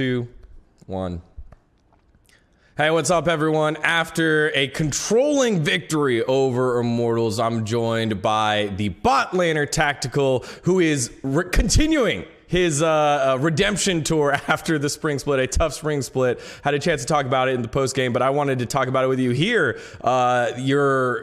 2, 1. Hey, what's up, everyone? After a controlling victory over Immortals, I'm joined by the bot laner Tactical, who is continuing his redemption tour after the spring split, a tough spring split. Had a chance to talk about it in the post game, but I wanted to talk about it with you here. Your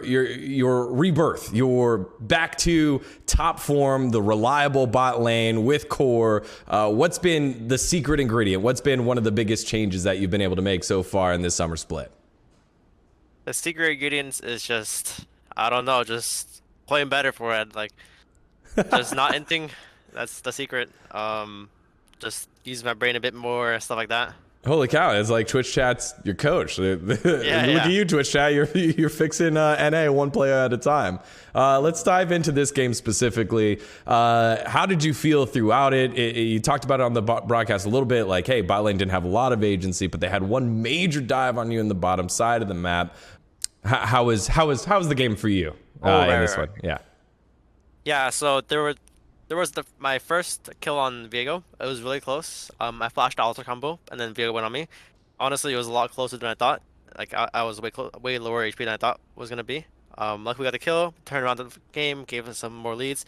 rebirth, your back to top form, the reliable bot lane with core. What's been the secret ingredient? What's been one of the biggest changes that you've been able to make so far in this summer split? The secret ingredients is just, I don't know, just playing better for it. Like, just not inting. That's the secret. Just use my brain a bit more, stuff like that. Holy cow, it's like Twitch chat's your coach. Look Yeah. at you, Twitch chat. You're fixing NA one player at a time. Let's dive into this game specifically. How did you feel throughout it? You talked about it on the broadcast a little bit, like, hey, bot lane didn't have a lot of agency, but they had one major dive on you in the bottom side of the map. How was the game for you in this one? Yeah. Yeah, so there was my first kill on Viego. It was really close. I flashed the altar combo, and then Viego went on me. Honestly, it was a lot closer than I thought. Like I was way lower HP than I thought it was gonna be. Luckily we got the kill, turned around the game, gave us some more leads,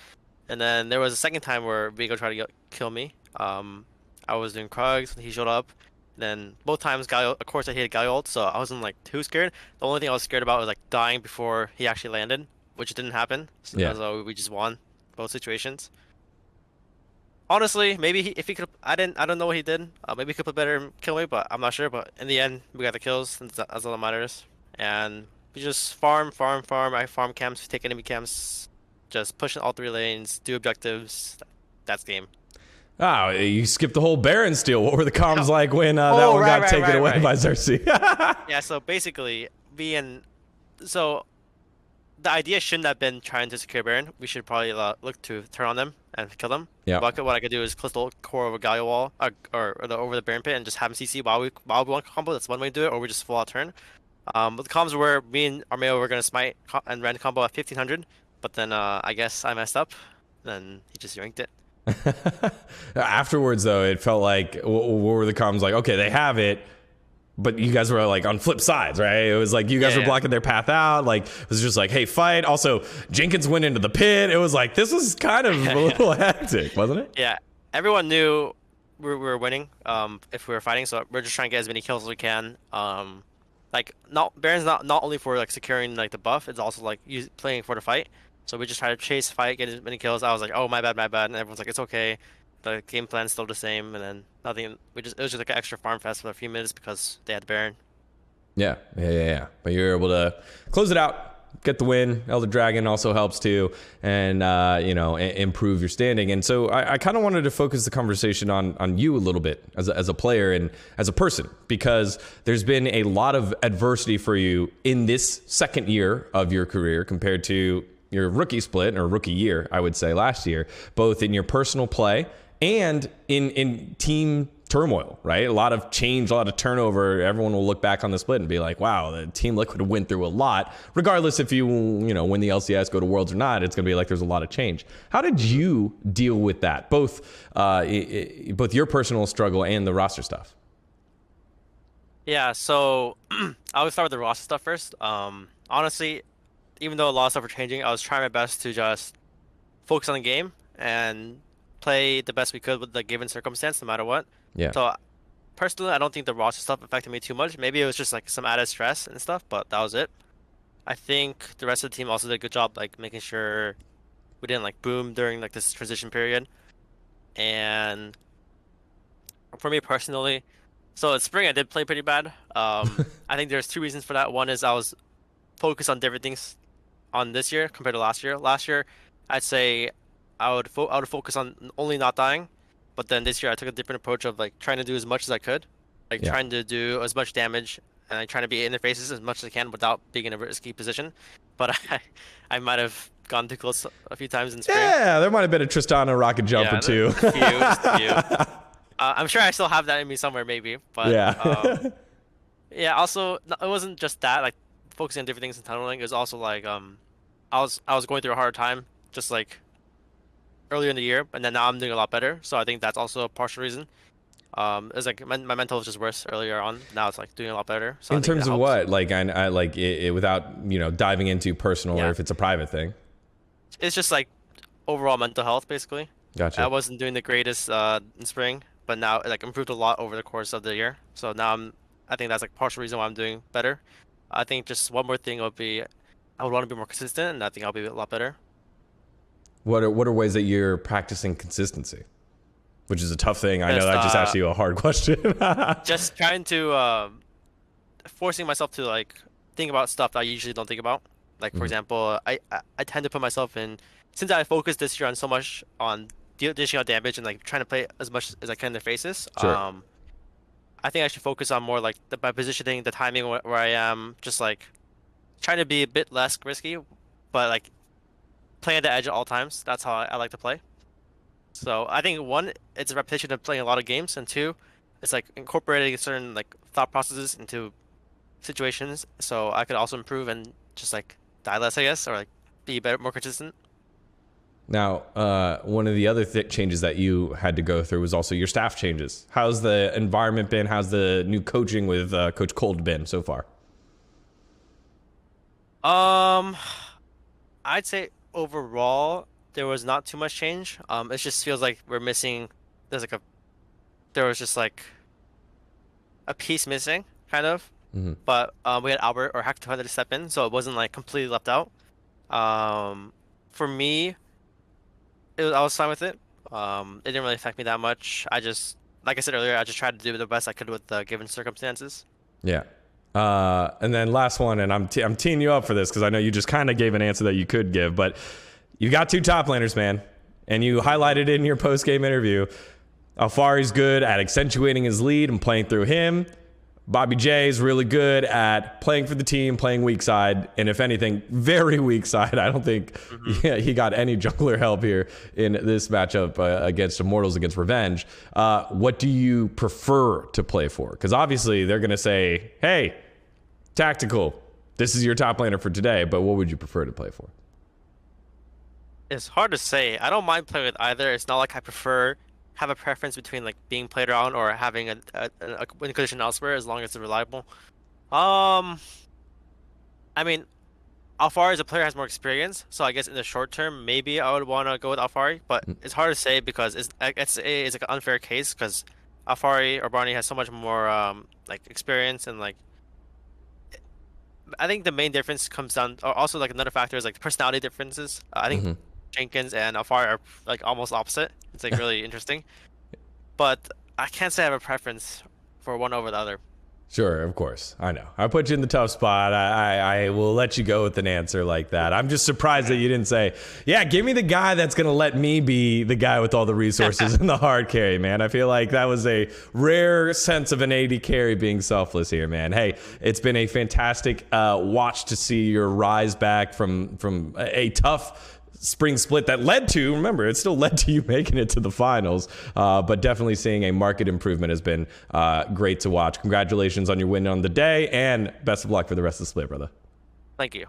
and then there was a second time where Viego tried to kill me. I was doing Krugs, he showed up. Then both times, Galio, of course, I hit Galio ult, so I wasn't like too scared. The only thing I was scared about was like dying before he actually landed, which didn't happen. So we just won both situations. Honestly, maybe if he could, I don't know what he did. Maybe he could put better and kill me, but I'm not sure. But in the end, we got the kills, and that's all that matters. And we just farm. I farm camps, take enemy camps, just pushing all 3 lanes, do objectives. That's game. Oh, you skipped the whole Baron steal. What were the comms like when that one got taken away by Xerxes? Yeah, so basically, so the idea shouldn't have been trying to secure Baron. We should probably look to turn on them and kill them. Yeah. What I could do is close the core over Galio wall, over the Baron pit, and just have him CC while we want combo. That's one way to do it, or we just full out turn. But the comms were me and Armeo were gonna smite and run combo at 1500, but then I guess I messed up. Then he just yanked it. Afterwards, though, it felt like what were the comms like? Okay, they have it. But you guys were like on flip sides, right? It was like you guys were blocking their path out. Like it was just like, hey, fight. Also, Jenkins went into the pit. It was like this was kind of a little hectic, wasn't it? Yeah, everyone knew we were winning if we were fighting, so we're just trying to get as many kills as we can. Like Baron's not only for like securing like the buff, it's also like playing for the fight. So we just try to chase, fight, get as many kills. I was like, oh my bad, and everyone's like, it's okay. The game plan's still the same, and then nothing. It was just like an extra farm fest for a few minutes because they had Baron. Yeah. But you were able to close it out, get the win. Elder Dragon also helps too, and improve your standing. And so I kind of wanted to focus the conversation on you a little bit as a player and as a person, because there's been a lot of adversity for you in this second year of your career compared to your rookie split or rookie year, I would say last year, both in your personal play and in team turmoil, right? A lot of change, a lot of turnover. Everyone will look back on the split and be like, wow, the Team Liquid went through a lot. Regardless if you win the LCS, go to Worlds or not, it's going to be like there's a lot of change. How did you deal with that, both your personal struggle and the roster stuff? Yeah, so I would start with the roster stuff first. Honestly, even though a lot of stuff were changing, I was trying my best to just focus on the game and play the best we could with the given circumstance, no matter what. Yeah. So personally, I don't think the roster stuff affected me too much. Maybe it was just like some added stress and stuff, but that was it. I think the rest of the team also did a good job, like making sure we didn't like boom during like this transition period. And for me personally, so in spring I did play pretty bad. I think there's 2 reasons for that. One is I was focused on different things on this year compared to last year. Last year, I'd say I would focus on only not dying, but then this year I took a different approach of like trying to do as much as I could, like trying to do as much damage and like trying to be in their faces as much as I can without being in a risky position. But I might have gone too close a few times in spring. Yeah, there might have been a Tristana rocket jump or two. Just a few. I'm sure I still have that in me somewhere, maybe. But yeah. Also, it wasn't just that. Like focusing on different things and tunneling. It was also like I was going through a hard time, just like earlier in the year, and then now I'm doing a lot better. So I think that's also a partial reason. It's like my mental was just worse earlier on. Now it's like doing a lot better. So I In think that terms of helps. what? Like I like it without, diving into personal or Yeah, if it's a private thing. it's just like overall mental health basically. I Gotcha. wasn't doing the greatest in spring, but now like improved a lot over the course of the year. So now I think that's like partial reason why I'm doing better. I think just one more thing would be I would want to be more consistent, and I think I'll be a lot better. What are ways that you're practicing consistency? Which is a tough thing. I know Just I just asked you a hard question. just trying to forcing myself to like think about stuff that I usually don't think about. Like for Mhm. example, I tend to put myself in since I focused this year on so much on dishing out damage and like trying to play as much as I can in their faces. Sure. I think I should focus on more like my positioning, the timing where I am, just like trying to be a bit less risky, but like playing at the edge at all times. That's how I like to play. So I think one, it's a repetition of playing a lot of games, and two, it's like incorporating certain like thought processes into situations, so I could also improve and just like die less, I guess, or like be better, more consistent. Now, one of the other changes that you had to go through was also your staff changes. How's the environment been? How's the new coaching with Coach Cold been so far? Um, I'd say overall there was not too much change. It just feels like we're missing. There's like a there was just like a piece missing, kind of. Hmm. But we had Albert or Hack 200 to step in, so it wasn't like completely left out. For me, I was fine with it. It didn't really affect me that much. I just, like I said earlier, I just tried to do the best I could with the given circumstances. Yeah. And then last one, and I'm teeing you up for this because I know you just kind of gave an answer that you could give, but you got two top laners, man, and you highlighted in your post game interview. Alfari's good at accentuating his lead and playing through him. Bobby J is really good at playing for the team, playing weak side, and if anything, very weak side. I don't think he got any jungler help here in this matchup against Immortals, against Revenge. What do you prefer to play for? Because obviously they're going to say, hey, tactical, this is your top laner for today, but what would you prefer to play for? It's hard to say. I don't mind playing with either. It's not like I have a preference between like being played around or having a win condition elsewhere as long as it's reliable. Um, I mean, Alfari as a player has more experience, so I guess in the short term, maybe I would want to go with Alfari, but it's hard to say because it's like an unfair case because Alfari or Barney has so much more like experience and like I think the main difference comes down, or also like another factor is like personality differences. I think Mm-hmm. Jenkins and Alfari are like almost opposite. It's like really interesting, but I can't say I have a preference for one over the other. Sure, of course. I know. I put you in the tough spot. I will let you go with an answer like that. I'm just surprised that you didn't say, yeah, give me the guy that's going to let me be the guy with all the resources and the hard carry, man. I feel like that was a rare sense of an AD carry being selfless here, man. Hey, it's been a fantastic watch to see your rise back from a tough spring split that led to, remember, it still led to you making it to the finals, but definitely seeing a market improvement has been great to watch. Congratulations on your win on the day, and best of luck for the rest of the split, brother. Thank you.